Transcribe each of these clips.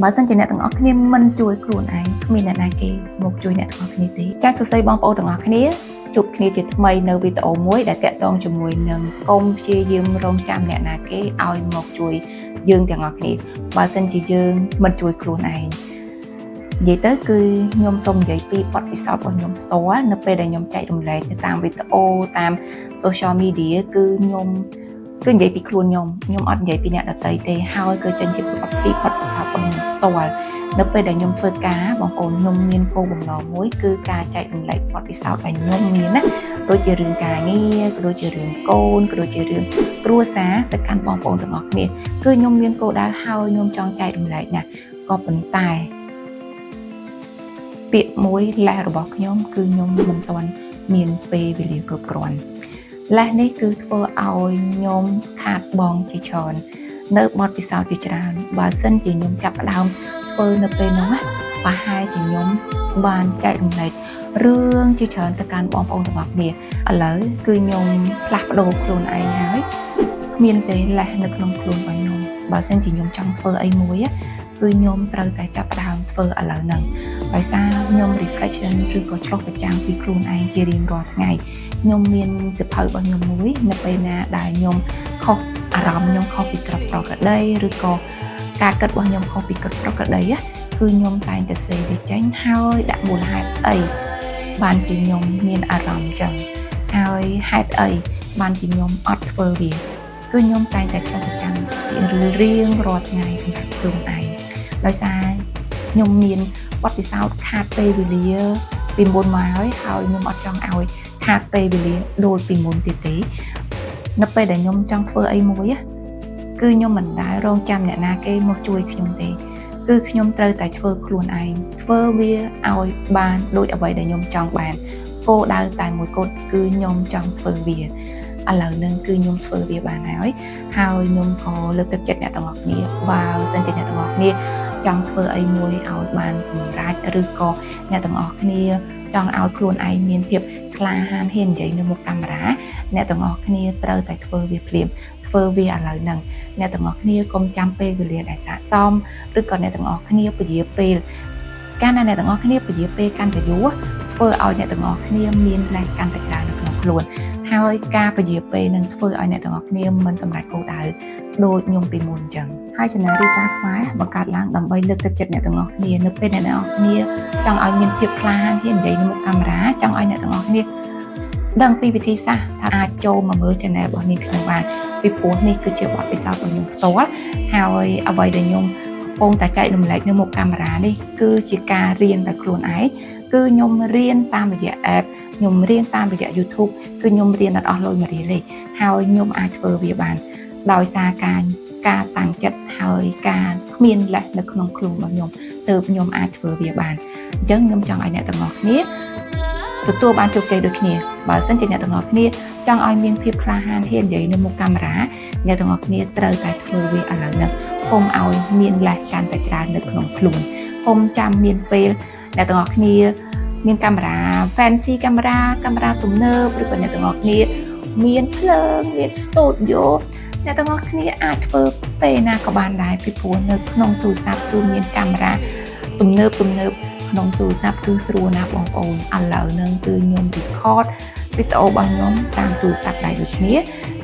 បើសិនជាអ្នកទាំងអស់គ្នាមិនជួយខ្លួនឯងគ្មានអ្នកណាគេមកជួយអ្នកទាំងអស់គ្នាទេចាសសួស្តីបងប្អូនទាំងអស់គ្នាជួបគ្នាជាថ្មីនៅវីដេអូមួយដែលតាក់ទងជាមួយនឹងកុំព្យាយាមរងចាំអ្នកណាគេឲ្យមកជួយយើងទាំងអស់គ្នាបើសិនជាយើងមិនជួយខ្លួនឯងនិយាយទៅគឺខ្ញុំសូមនិយាយពីបទពិសោធន៍របស់ខ្ញុំផ្ទាល់នៅពេលដែលខ្ញុំចែករំលែកទៅតាមវីដេអូតាម social media គឺខ្ញុំគឺនិយាយពីខ្លួនខ្ញុំអត់និយាយពីអ្នកដទៃទេហើយក៏ចេញជាពីបទពិសោធន៍របស់ខ្ញុំផ្ទាល់នៅពេលដែលខ្ញុំធ្វើការបងប្អូនខ្ញុំមានគោលបំណងមួយគឺការចែករំលែកបទពិសោធន៍ដែលខ្ញុំមានណាដូចជារឿងការងារក៏ដូចជារឿងកូនក៏ដូចជារឿងគ្រួសារទៅកាន់បងប្អូនទាំងអស់គ្នាគឺខ្ញុំមានគោលដៅហើយខ្ញុំចង់ចែករំលែកណាក៏ប៉ុន្តែពាក្យមួយលេសរបស់ខ្ញុំគឺខ្ញុំមិនទាន់មានពេលវេលាគ្រប់គ្រាន់លេសនេះគឺធ្វើឲ្យខ្ញុំខាតបង់ជាច្រើននៅបទពិសោធន៍ជាច្រើនបើសិនជាខ្ញុំចាប់ផ្ដើមធ្វើនៅពេលនោះណាប្រហែលជាខ្ញុំបានចែករំលែករឿងជាច្រើនទៅកាន់បងប្អូនទាំងអស់គ្នាឥឡូវគឺខ្ញុំផ្លាស់ប្ដូរខ្លួនឯងហើយគ្មានទេលេសនៅក្នុងខ្លួនរបស់ខ្ញុំបើសិនជាខ្ញុំចង់ធ្វើអីមួយគឺខ្ញុំត្រូវតែចាប់ផ្ដើមធ្វើឥឡូវហ្នឹងដោយសារខ្ញុំ reflection ឬក៏ឆ្លុះបញ្ចាំងពីខ្លួនឯងជារៀងរាល់ថ្ងៃខ្ញុំមានសភៅរបស់ខ្ញុំមួយនៅពេលណាដែលខ្ញុំខុសអារម្មណ៍ខ្ញុំខុសពីក្រឹតប្រក្រតីឬក៏ការគិតរបស់ខ្ញុំខុសពីក្រឹតប្រក្រតីគឺខ្ញុំតែងតែសេវាចេញហើយដាក់មូលហេតុអីបានជាខ្ញុំមានអារម្មណ៍ចឹងហើយហេតុអីបានជាខ្ញុំអត់ធ្វើវាគឺខ្ញុំតែងតែឆ្លុះបញ្ចាំងរៀងរាល់ថ្ងៃសម្រាប់ខ្លួនឯងដោយសារខ្ញុំមានបទពិសោធន៍ខាតពេលវេលាពីមុនមកហើយខ្ញុំអត់ចង់ឲ្យខាតពេលវេលាដូចពីមុនទៀតទេនៅពេលដែលខ្ញុំចង់ធ្វើអីមួយគឺខ្ញុំមិនដែលរងចាំអ្នកណាគេមកជួយខ្ញុំទេគឺខ្ញុំត្រូវតែធ្វើខ្លួនឯងធ្វើវាឲ្យបានដូចអ្វីដែលខ្ញុំចង់បានគោលដៅតែមួយគត់គឺខ្ញុំចង់ធ្វើវាឥឡូវហ្នឹងគឺខ្ញុំធ្វើវាបានហើយខ្ញុំក៏លើកទឹកចិត្តអ្នកទាំងអស់គ្នាបើសិនជាអ្នកទាំងអស់គ្នាចង់ធ្វើអីមួយឲ្យបានសម្រេចឬក៏អ្នកទាំងអស់គ្នាចង់ឲ្យខ្លួនឯងមានភាពក្លាហានហ៊ាននិយាយនៅមុខកាមេរ៉ាអ្នកទាំងអស់គ្នាត្រូវតែធ្វើវាភ្លាមធ្វើវាឥឡូវហ្នឹងអ្នកទាំងអស់គ្នាកុំចាំពេលវេលាដែលស័ក្តិសមឬក៏អ្នកទាំងអស់គ្នាពជាពេលកាលណាអ្នកទាំងអស់គ្នាពជាពេលកាន់តែយូរធ្វើឲ្យអ្នកទាំងអស់គ្នាមានលេសកាន់តែច្រើននៅក្នុងខ្លួនហើយការពជាពេលនឹងធ្វើឲ្យអ្នកទាំងអស់គ្នាមិនសម្រេចគោលដៅដូចខ្ញុំពីមុនអញ្ចឹងហើយចំណារីតាខ្មែរបង្កើតឡើងដើម្បីលើកទឹកចិត្តអ្នកទាំងអស់គ្នានៅពេលអ្នកទាំងអស់គ្នាចង់ឲ្យមានភាពក្លាហានហ៊ាននិយាយនៅមុខកាមេរ៉ាចង់ឲ្យអ្នកទាំងអស់គ្នាដឹងពីវិធីសាស្ត្រថាអាចចូលមកមើល channel របស់នេះខ្ញុំបានពីព្រោះនេះគឺជាបទពិសោធន៍របស់ខ្ញុំផ្ទាល់ហើយអ្វីដែលខ្ញុំកំពុងតែចែករំលែកនៅមុខកាមេរ៉ានេះគឺជាការរៀនដោយខ្លួនឯងគឺខ្ញុំរៀនតាមរយៈ app ខ្ញុំរៀនតាមរយៈ YouTube គឺខ្ញុំរៀនអត់អស់លុយមួយរៀលទេហើយខ្ញុំអាចធ្វើវាបានដោយសារការតាំងចិត្តហើយការគ្មានលេសនៅក្នុងខ្លួនរបស់ខ្ញុំទើបខ្ញុំអាចធ្វើវាបានអញ្ចឹងខ្ញុំចង់ឲ្យអ្នកទាំងអស់គ្នាទទួលបានជោគជ័យដូចគ្នាបើសិនជាអ្នកទាំងអស់គ្នាចង់ឲ្យមានភាពក្លាហានហ៊ាននិយាយនៅមុខកាមេរ៉ាអ្នកទាំងអស់គ្នាត្រូវតែធ្វើវាឥឡូវហ្នឹងកុំឲ្យមានលេសកាន់តែច្រើននៅក្នុងខ្លួនកុំចាំមានពេលអ្នកទាំងអស់គ្នាមានកាមេរ៉ា fancy កាមេរ៉ាទំនើបឬក៏អ្នកទាំងអស់គ្នាមានភ្លើងមាន studio អ្នកទាំងអស់គ្នាអាចធ្វើពេលណាក៏បានដែរពីព្រោះនៅក្នុងទូរស័ព្ទគឺមានកាមេរ៉ាទំនើបក្នុងទូរស័ព្ទគឺស្រួលណាស់បងប្អូនឥឡូវហ្នឹងគឺខ្ញុំ record វីដេអូរបស់ខ្ញុំតាមទូរស័ព្ទដៃដូចគ្នា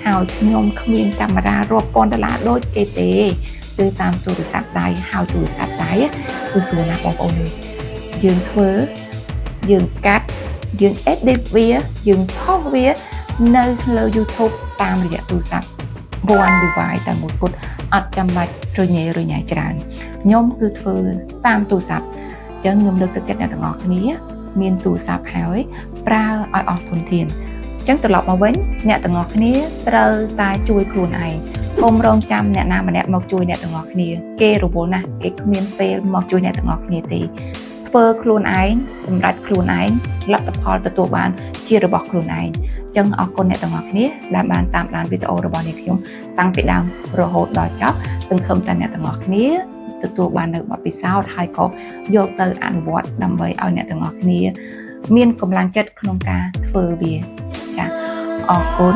ហើយខ្ញុំគ្មានកាមេរ៉ារាប់ពាន់ដុល្លារដូចគេទេគឺតាមទូរស័ព្ទដៃហើយទូរស័ព្ទដៃគឺស្រួលណាស់បងប្អូនយើងធ្វើយើងកាត់យើង edit វាយើងថតវានៅលើ YouTube តាមរយៈទូរស័ព្ទ one device តែមួយគត់អត់ចាំបាច់រញ៉េច្រើនខ្ញុំគឺធ្វើតាមទូរស័ព្ទអញ្ចឹងខ្ញុំលើកទឹកចិត្តអ្នកទាំងអស់គ្នាមានទូរស័ព្ទហើយប្រើឲ្យអស់ធនធានអញ្ចឹងត្រឡប់មកវិញអ្នកទាំងអស់គ្នាត្រូវតែជួយខ្លួនឯងកុំរងចាំអ្នកណាម្នាក់មកជួយអ្នកទាំងអស់គ្នាគេរវល់ណាស់គេគ្មានពេលមកជួយអ្នកទាំងអស់គ្នាទេធ្វើខ្លួនឯងសម្រាប់ខ្លួនឯងលទ្ធផលទទួលបានជារបស់ខ្លួនឯងអញ្ចឹងអរគុណអ្នកទាំងអស់គ្នាដែលបានតាមដានវីដេអូរបស់នេះខ្ញុំតាំងពីដើមរហូតដល់ចប់សង្ឃឹមថាអ្នកទាំងអស់គ្នាទទួលបាននៅបទពិសោធន៍ហើយក៏យកទៅអនុវត្តដើម្បីឲ្យអ្នកទាំងអស់គ្នាមានកម្លាំងចិត្តក្នុងការធ្វើវាចា៎អរគុណ